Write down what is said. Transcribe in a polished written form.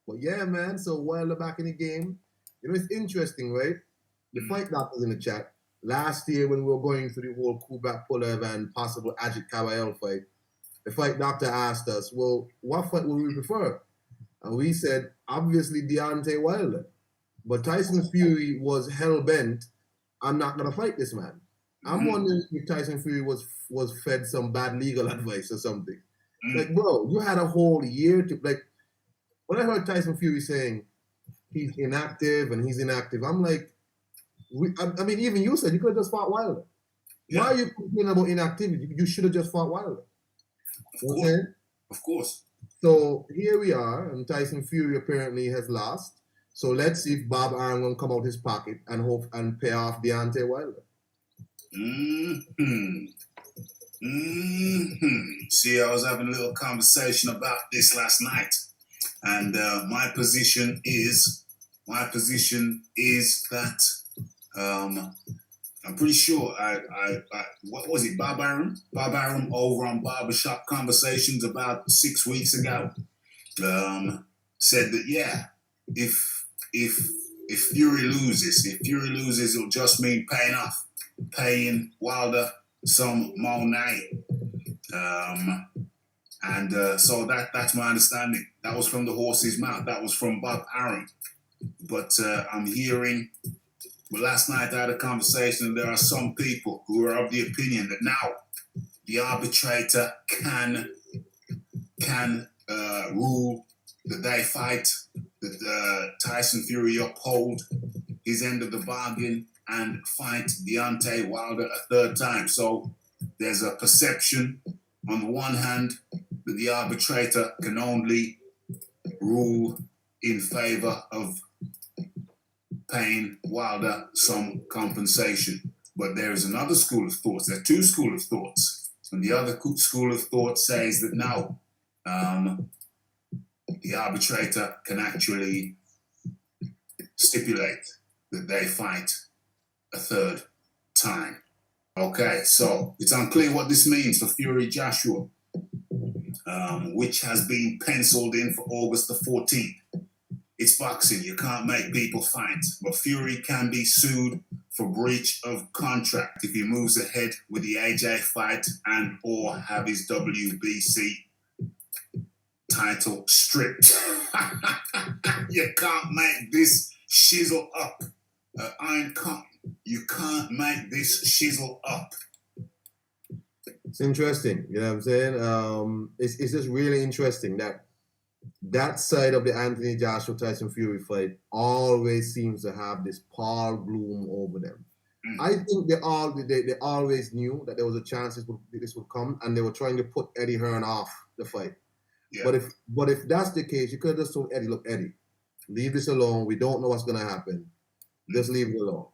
But yeah, man. So Wilder back in the game. You know, it's interesting, right? The fight doctors in the chat. Last year, when we were going through the whole Kubrat Pulev and possible Ajit Kabayel fight, the fight doctor asked us, well, what fight would we prefer? And we said, obviously, Deontay Wilder. But Tyson Fury was hell-bent, I'm not going to fight this man. I'm wondering if Tyson Fury was fed some bad legal advice or something. Like, bro, you had a whole year to, like, when I heard Tyson Fury saying he's inactive, I'm like, I mean, even you said you could have just fought Wilder. Yeah. Why are you complaining about inactivity? You should have just fought Wilder. Of course. So here we are, and Tyson Fury apparently has lost. So let's see if Bob Arum will come out his pocket and hope and pay off Deontay Wilder. See, I was having a little conversation about this last night, and my position is that I'm pretty sure what was it, Bob Arum over on Barbershop Conversations about 6 weeks ago said that if Fury loses, it'll just mean paying Wilder some money. So that's my understanding. That was from the horse's mouth. That was from Bob Arum. But I'm hearing, last night I had a conversation, and there are some people who are of the opinion that now the arbitrator can rule that they fight, that Tyson Fury uphold his end of the bargain and fight Deontay Wilder a third time. So there's a perception on the one hand that the arbitrator can only rule in favor of paying Wilder some compensation. But there is another school of thoughts. There are two schools of thoughts. And the other school of thought says that no, the arbitrator can actually stipulate that they fight a third time. Okay, so it's unclear what this means for Fury Joshua, which has been penciled in for August the 14th. It's boxing. You can't make people fight. But Fury can be sued for breach of contract if he moves ahead with the AJ fight and or have his WBC title stripped. You can't make this shizzle up. Iron Cotton. You can't make this shizzle up. It's interesting. You know what I'm saying? It's just really interesting that side of the Anthony Joshua Tyson Fury fight always seems to have this pall gloom over them. I think they always knew that there was a chance this would come, and they were trying to put Eddie Hearn off the fight. Yeah. But if that's the case, you could have just told Eddie, look, Eddie, leave this alone. We don't know what's gonna happen. Just leave it alone.